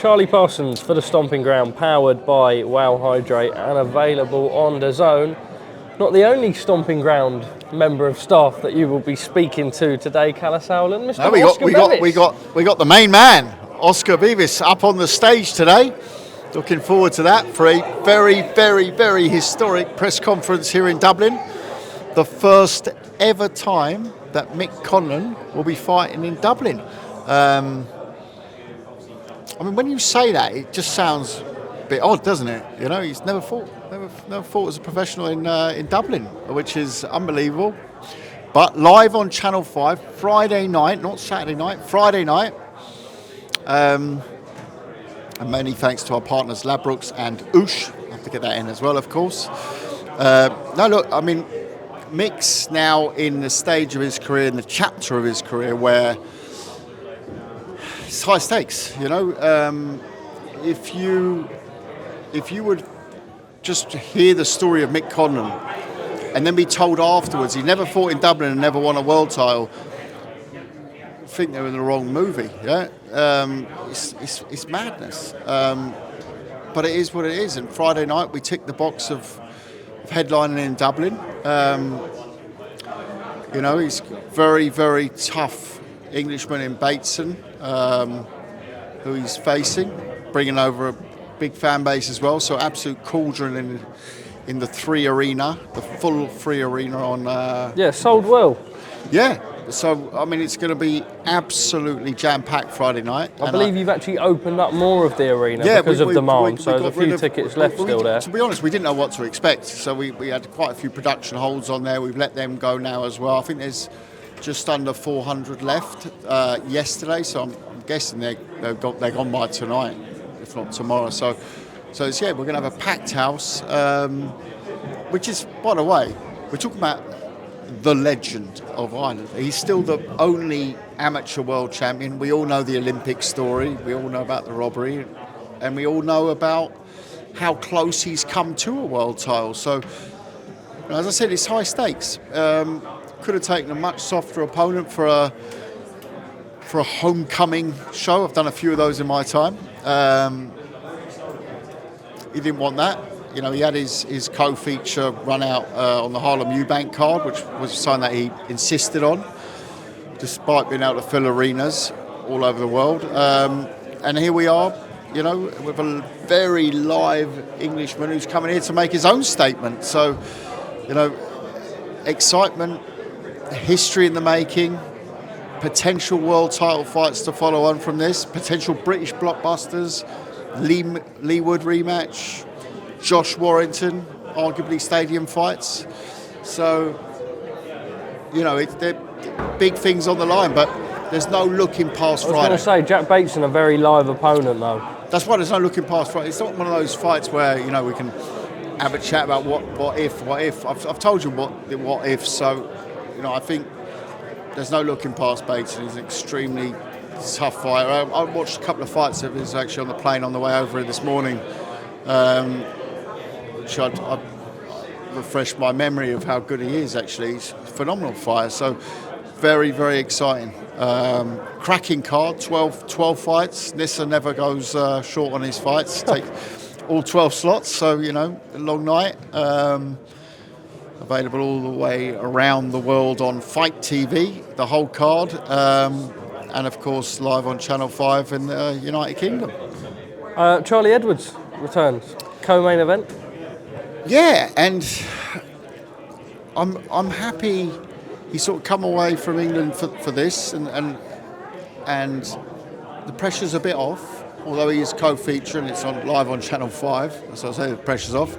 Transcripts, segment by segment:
Charlie Parsons for the Stomping Ground, powered by Wow Hydrate and available on DAZN. Not the only Stomping Ground member of staff that you will be speaking to today, Kalle Sauerland. Mr. We got the main man, Oscar Beavis, up on the stage today. Looking forward to that for a very, very, very historic press conference here in Dublin. The first ever time that Mick Conlan will be fighting in Dublin. I mean, when you say that, it just sounds a bit odd, doesn't it? You know, he's never fought as a professional in Dublin, which is unbelievable. But live on Channel 5, Friday night, not Saturday night, Friday night. And many thanks to our partners Ladbrokes and Oosh. I have to get that in as well, of course. No, look, I mean, Mick's now in the stage of his career, in the chapter of his career where it's high stakes, you know. If you would just hear the story of Mick Conlan and then be told afterwards he never fought in Dublin and never won a world title, I think they're in the wrong movie. Yeah, it's madness. But it is what it is. And Friday night we ticked the box of headlining in Dublin. You know, he's very, very tough Englishman in DAZN, who he's facing, bringing over a big fan base as well. So absolute cauldron in the Three Arena, the full Free Arena on. Sold well. Yeah. So, I mean, it's going to be absolutely jam-packed Friday night. I believe you've actually opened up more of the arena because of demand, so there's a few tickets left still there. To be honest, we didn't know what to expect, so we had quite a few production holds on there. We've let them go now as well. I think there's just under 400 left yesterday, so I'm guessing they're gone by tonight, if not tomorrow. So it's, we're going to have a packed house, which is, by the way, we're talking about the legend of Ireland. He's still the only amateur world champion. We all know the Olympic story. We all know about the robbery. And we all know about how close he's come to a world title. So, as I said, it's high stakes. Could have taken a much softer opponent for a homecoming show. I've done a few of those in my time. He didn't want that. You know, he had his co-feature run out on the Harlem Eubank card, which was something that he insisted on, despite being able to fill arenas all over the world. And here we are, you know, with a very live Englishman who's coming here to make his own statement. So, you know, excitement, history in the making, potential world title fights to follow on from this, potential British blockbusters, Lee Wood rematch, Josh Warrington, arguably stadium fights. So, you know, they're big things on the line, but there's no looking past Friday. I was going to say, Jack Bateson, a very live opponent, though. That's why there's no looking past Friday. It's not one of those fights where, you know, we can have a chat about what if. I've told you what if, so, you know, I think there's no looking past Bateson. He's an extremely tough fighter. I watched a couple of fights of his actually on the plane on the way over here this morning. Which I'd refreshed my memory of how good he is, actually. He's a phenomenal fighter, so very, very exciting. Cracking card, 12 fights. Nissa never goes short on his fights. Take all 12 slots, so, you know, a long night. Available all the way around the world on Fight TV, the whole card, and, of course, live on Channel 5 in the United Kingdom. Charlie Edwards returns, co-main event. Yeah, and I'm happy he sort of come away from England for this, and the pressure's a bit off, although he is co-feature and it's on live on Channel 5, so I say the pressure's off.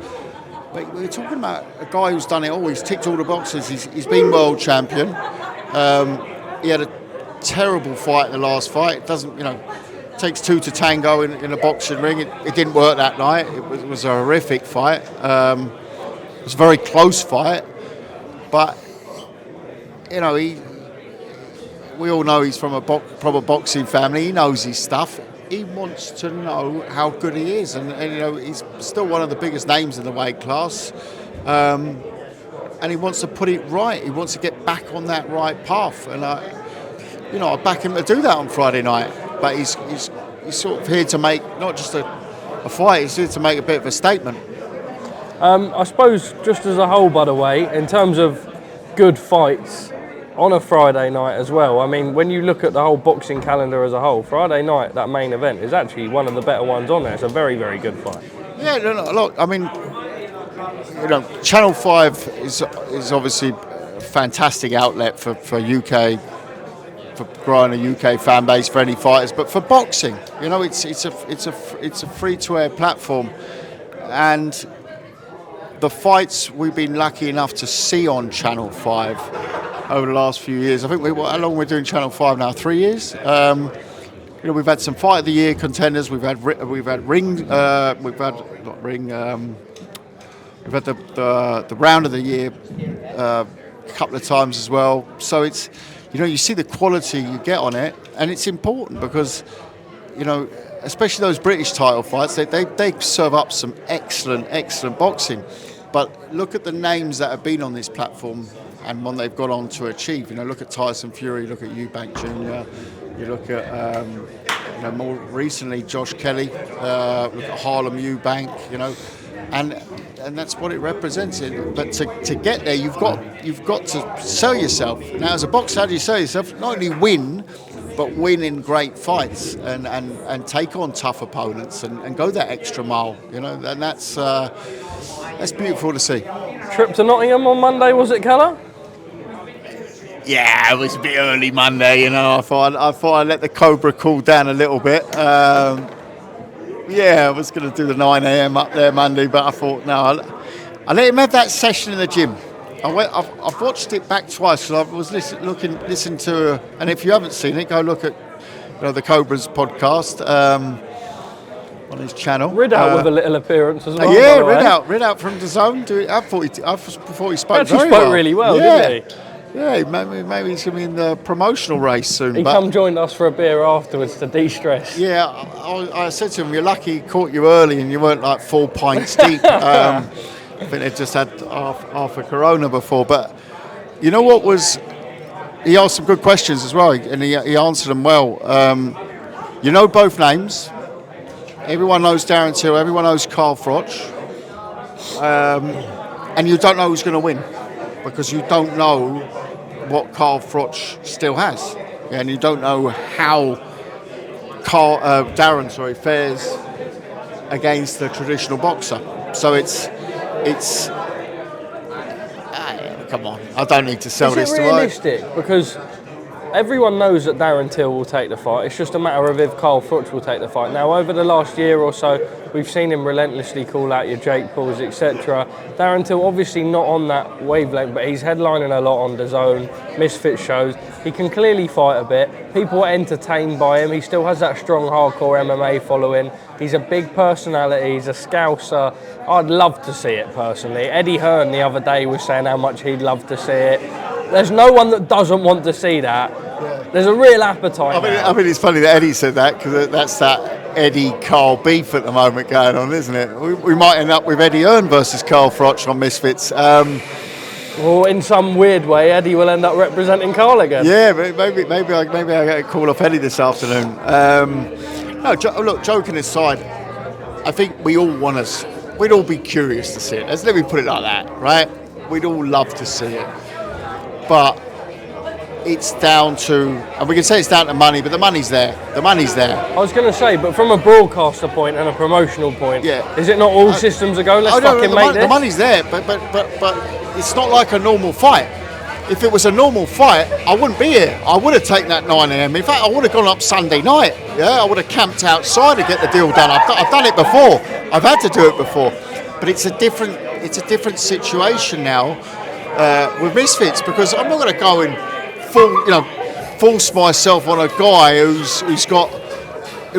But we're talking about a guy who's done it all. He's ticked all the boxes. He's been world champion. He had a terrible fight in the last fight. It doesn't, you know, takes two to tango in a boxing ring. It didn't work that night. It was a horrific fight. It was a very close fight. But, you know, we all know he's from a proper boxing family. He knows his stuff. He wants to know how good he is. And, you know, he's still one of the biggest names in the weight class. And he wants to put it right. He wants to get back on that right path. And, I back him to do that on Friday night. But he's he's sort of here to make not just a fight, he's here to make a bit of a statement. I suppose just as a whole, by the way, in terms of good fights on a Friday night as well, I mean, when you look at the whole boxing calendar as a whole, Friday night, that main event, is actually one of the better ones on there. It's a very, very good fight. Yeah, no, look, I mean, Channel 5 is obviously a fantastic outlet for UK, for growing a UK fan base for any fighters, but for boxing, it's a free-to-air platform, and the fights we've been lucky enough to see on Channel 5 over the last few years. I think how long we're doing Channel 5 now? 3 years. We've had some Fight of the Year contenders. We've had the Round of the Year a couple of times as well. So it's, you see the quality you get on it, and it's important because, especially those British title fights, they serve up some excellent boxing. But look at the names that have been on this platform and what they've gone on to achieve. Look at Tyson Fury, look at Eubank Jr., you look at, more recently Josh Kelly, look at Harlem Eubank, and that's what it represents. But to get there, you've got to sell yourself. Now, as a boxer, how do you sell yourself? Not only win, but win in great fights and take on tough opponents and go that extra mile, and that's beautiful to see. Trip to Nottingham on Monday, was it, Kalle? Yeah, it was a bit early Monday, I thought I'd let the Cobra cool down a little bit. I was going to do the 9 a.m. up there Monday, but I thought, no, I let him have that session in the gym. I've watched it back twice because I was listening to, and if you haven't seen it, go look at the Cobra's podcast on his channel. Ridout with a little appearance as well. Yeah, Ridout from DAZN. I thought he spoke very well. Really well, didn't he? Yeah, maybe he's going to be in the promotional race soon. He joined us for a beer afterwards to de-stress. Yeah, I said to him, you're lucky he caught you early and you weren't like 4 pints deep. I think they just had half a Corona before. But you know what was... He asked some good questions as well, and he answered them well. Both names. Everyone knows Darren Till, everyone knows Carl Froch. And you don't know who's going to win because you don't know what Carl Froch still has. And you don't know how Darren fares against the traditional boxer. So it's come on, I don't need to sell this to her. Is it realistic? Because everyone knows that Darren Till will take the fight. It's just a matter of if Carl Froch will take the fight. Now, over the last year or so, we've seen him relentlessly call out your Jake Pauls, etc. Darren Till, obviously not on that wavelength, but he's headlining a lot on DAZN, Misfits shows. He can clearly fight a bit. People are entertained by him. He still has that strong hardcore MMA following. He's a big personality. He's a scouser. I'd love to see it personally. Eddie Hearn the other day was saying how much he'd love to see it. There's no one that doesn't want to see that. Yeah. There's a real appetite. I mean, it's funny that Eddie said that because that's that Eddie-Carl beef at the moment going on, isn't it? We might end up with Eddie Hearn versus Carl Froch on Misfits. Or in some weird way, Eddie will end up representing Carl again. Yeah, maybe I get a call off Eddie this afternoon. Look, joking aside, I think we'd all be curious to see it. Let me put it like that, right? We'd all love to see it. But it's down to, and we can say it's down to money, but the money's there. I was going to say, but from a broadcaster point and a promotional point, is it not all systems are go? Let's fucking make this. The money's there, but it's not like a normal fight. If it was a normal fight, I wouldn't be here. I would have taken that 9 a.m. In fact, I would have gone up Sunday night. Yeah, I would have camped outside to get the deal done. I've done it before. I've had to do it before, but it's a different situation now. With Misfits, because I'm not going to go and force myself on a guy who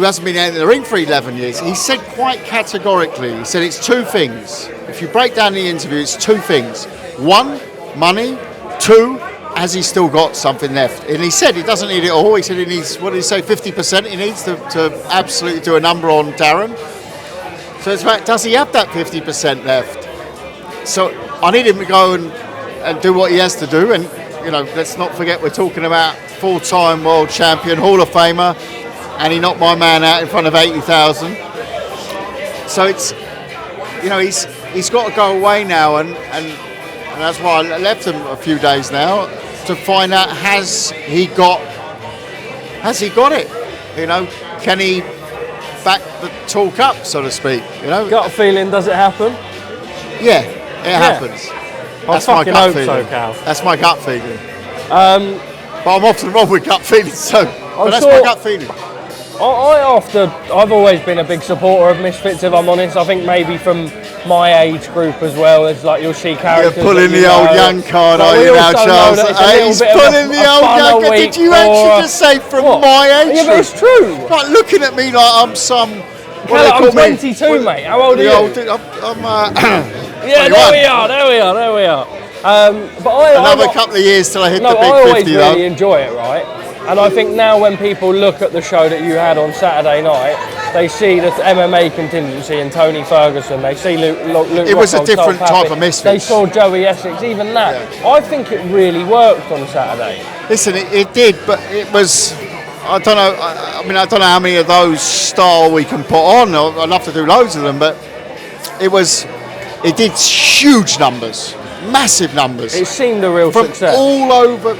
hasn't been out in the ring for 11 years. He said quite categorically, he said it's two things. If you break down the interview, it's two things. One, money. Two, has he still got something left? And he said he doesn't need it all. He said he needs, what did he say, 50%? He needs to absolutely do a number on Darren. So it's about, does he have that 50% left? So I need him to go and do what he has to do. And, let's not forget we're talking about full-time world champion, Hall of Famer. and he knocked my man out in front of 80,000. So it's, you know, he's got to go away now, and that's why I left him a few days now to find out has he got it? You know, can he back the talk up, so to speak? You know, Gut feeling, does it happen? Yeah, it happens. That's my gut feeling. So, Cal. That's my gut feeling. But I'm often wrong with gut feelings, so but that's my gut feeling. I've always been a big supporter of Misfits, if I'm honest. I think maybe from my age group as well, it's like you'll see characters. You're pulling the old young card, are you now, Charles? He's pulling the old young card. Did you actually just say from my age? Yeah, but it's true. Like looking at me like I'm some. I'm 22, mate. How old are you? I'm yeah, there we are. But another couple of years till I hit the big 50, I always really enjoy it, right? And I think now when people look at the show that you had on Saturday night, they see the MMA contingency and Tony Ferguson. They see Luke it was a different type of Misfits. They saw Joey Essex, even that. Yeah. I think it really worked on Saturday. Listen, it did, but it was. I don't know. I mean, I don't know how many of those style we can put on. I'd love to do loads of them, but it did huge numbers. Massive numbers. It seemed a real success. From all over,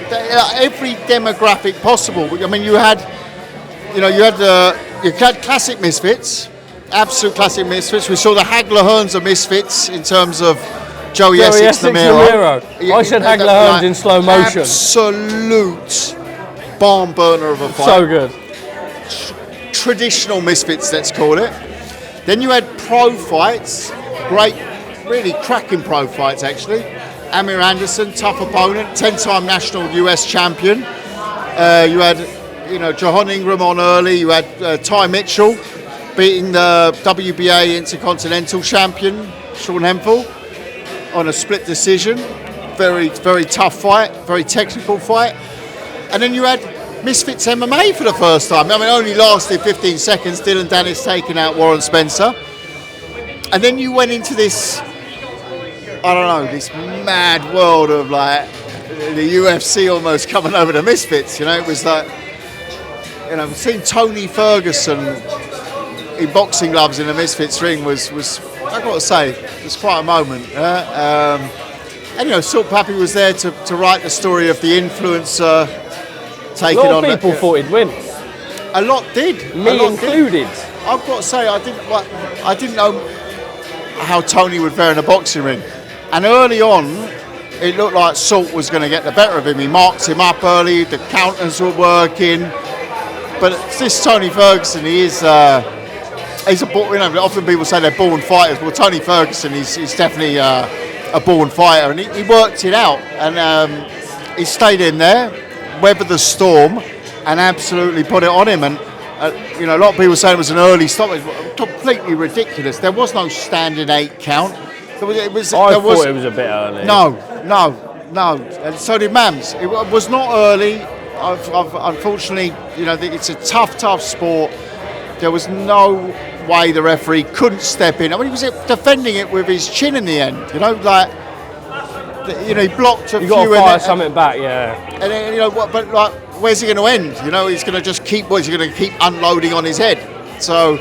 every demographic possible. I mean, you had classic Misfits, absolute classic Misfits. We saw the Hagler Hearns of Misfits in terms of Joey Essex Namiro. I said Hagler Hearns in slow motion. Absolute barn burner of a fight. So good. Traditional Misfits, let's call it. Then you had pro fights, great. Really cracking pro fights, actually. Amir Anderson, tough opponent, 10-time national US champion. You had, John Ingram on early. You had Ty Mitchell beating the WBA Intercontinental champion, Sean Hemphill, on a split decision. Very, very tough fight, very technical fight. And then you had Misfits MMA for the first time. I mean, it only lasted 15 seconds. Dylan Dennis taking out Warren Spencer. And then you went into this, I don't know, this mad world of like the UFC almost coming over to Misfits. It was like, seeing Tony Ferguson in boxing gloves in a Misfits ring was I've got to say, it was quite a moment. And Salt Pappy was there to write the story of the influencer taking on. A lot of people thought he'd win. A lot did. Me included. I've got to say, I didn't know how Tony would fare in a boxing ring. And early on, it looked like Salt was going to get the better of him. He marked him up early, the counters were working. But this Tony Ferguson, he's often people say they're born fighters. Well, Tony Ferguson, he's definitely a born fighter. And he worked it out. And he stayed in there, weathered the storm, and absolutely put it on him. And a lot of people say it was an early stop. It was completely ridiculous. There was no standing 8 count. I thought it was a bit early. No. And so did Mams. It was not early. Unfortunately, it's a tough sport. There was no way the referee couldn't step in. I mean, he was defending it with his chin in the end. He blocked a few. You got to fire something back, yeah. And then, but like, where's he going to end? He's going to just keep unloading on his head. So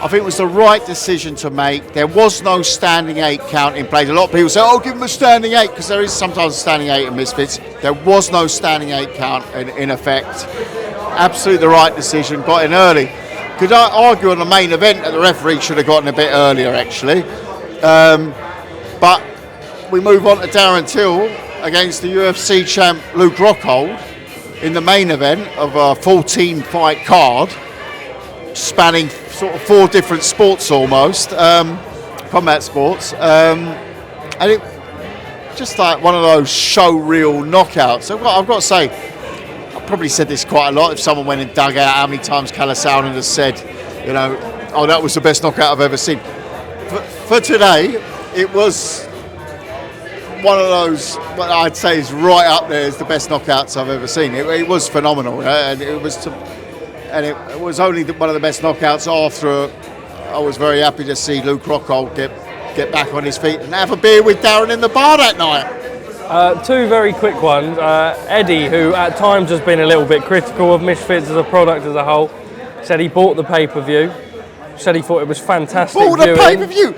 I think it was the right decision to make. There was no standing 8 count in place. A lot of people say, give him a standing 8, because there is sometimes a standing 8 in Misfits. There was no standing 8 count in effect. Absolutely the right decision. Got in early. Could I argue on the main event that the referee should have gotten a bit earlier, actually. But we move on to Darren Till against the UFC champ Luke Rockhold in the main event of a 14-fight card, spanning sort of 4 different sports almost, combat sports, and it just like one of those show reel knockouts. So I've got to say, I've probably said this quite a lot. If someone went and dug out how many times Kalle Sauerland has said, that was the best knockout I've ever seen. For today, it was one of those, what I'd say is right up there as the best knockouts I've ever seen. It was phenomenal, and it was only one of the best knockouts after. I was very happy to see Luke Rockhold get back on his feet and have a beer with Darren in the bar that night. 2 very quick ones. Eddie, who at times has been a little bit critical of Misfits as a product as a whole, Said he bought the pay-per-view. Said he thought it was fantastic. Bought the viewing. pay-per-view.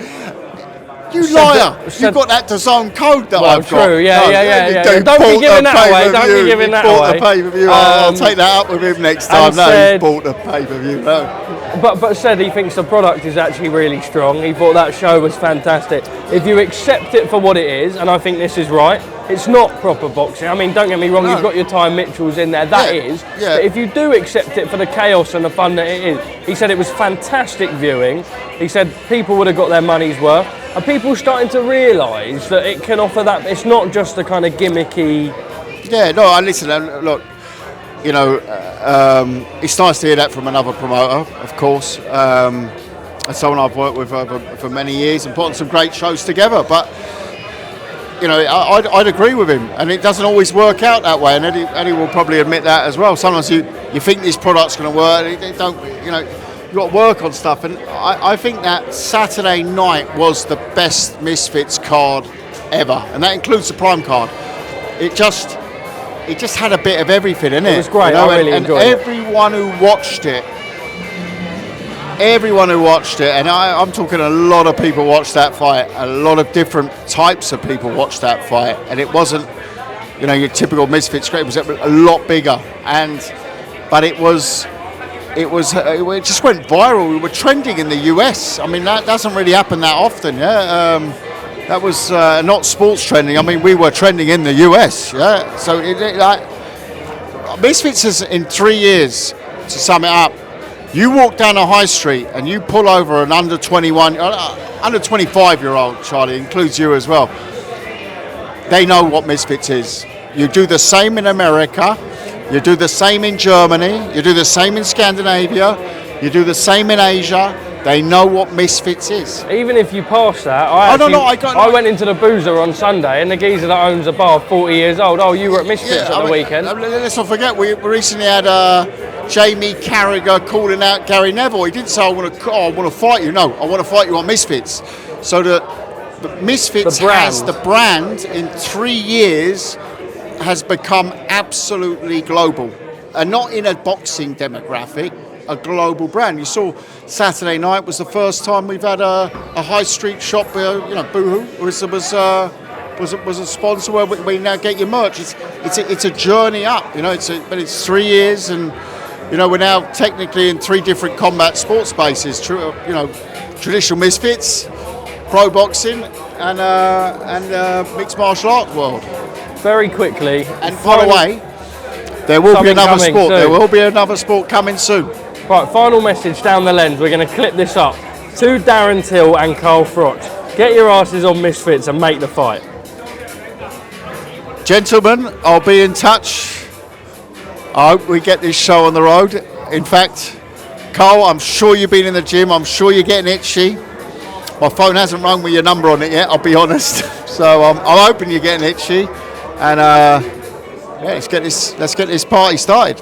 You liar! You've got that DAZN code that I've got. True, yeah. Don't be giving that away. Don't be giving that away. Bought the pay-per-view. I'll take that up with him next time. No, he bought the pay-per-view. No. But said he thinks the product is actually really strong. He thought that show was fantastic. If you accept it for what it is, and I think this is right, it's not proper boxing. I mean, don't get me wrong, you've got your Ty Mitchells in there. That is. Yeah. But if you do accept it for the chaos and the fun that it is, he said it was fantastic viewing. He said people would have got their money's worth. And people are starting to realise that it can offer that. It's not just a kind of gimmicky. Yeah, no, I listen. Look, you know, it's nice to hear that from another promoter, of course, and someone I've worked with for many years and put on some great shows together. But you know, I'd agree with him, and it doesn't always work out that way. And Eddie will probably admit that as well. Sometimes you think this product's going to work, and it don't. You know, you've got to work on stuff. And I think that Saturday night was the best Misfits card ever, and that includes the Prime card. It just had a bit of everything in it. It was great. You know? I really enjoyed it. Everyone who watched it, and I'm talking a lot of people watched that fight. A lot of different types of people watched that fight, and it wasn't, you know, your typical Misfits. It was a lot bigger, but it just went viral. We were trending in the US. I mean, that doesn't really happen that often. Yeah, that was not sports trending. I mean, we were trending in the US. Yeah, so Misfits has, in 3 years, to sum it up, you walk down a high street and you pull over an under 21, under 25-year-old, Charlie, includes you as well. They know what Misfits is. You do the same in America. You do the same in Germany. You do the same in Scandinavia. You do the same in Asia. They know what Misfits is. Even if you pass that, I went into the Boozer on Sunday, and the geezer that owns a bar, 40 years old. Oh, you were at Misfits at the weekend. Let's not forget, we recently had Jamie Carragher calling out Gary Neville. He didn't say, I want to fight you. No, I want to fight you on Misfits. So the Misfits has the brand in 3 years has become absolutely global, and not in a boxing demographic, a global brand. You saw Saturday night was the first time we've had a high street shop, Boohoo was a sponsor where we now get your merch. It's a journey up, you know. But it's 3 years, and you know we're now technically in 3 different combat sports spaces. Traditional Misfits, pro boxing, and mixed martial arts world. Very quickly. And by the way, there will be another sport. Soon. There will be another sport coming soon. Right, final message down the lens. We're going to clip this up to Darren Till and Carl Froch. Get your asses on Misfits and make the fight. Gentlemen, I'll be in touch. I hope we get this show on the road. In fact, Carl, I'm sure you've been in the gym. I'm sure you're getting itchy. My phone hasn't rung with your number on it yet, I'll be honest. So I'm hoping you're getting itchy. And let's get this party started.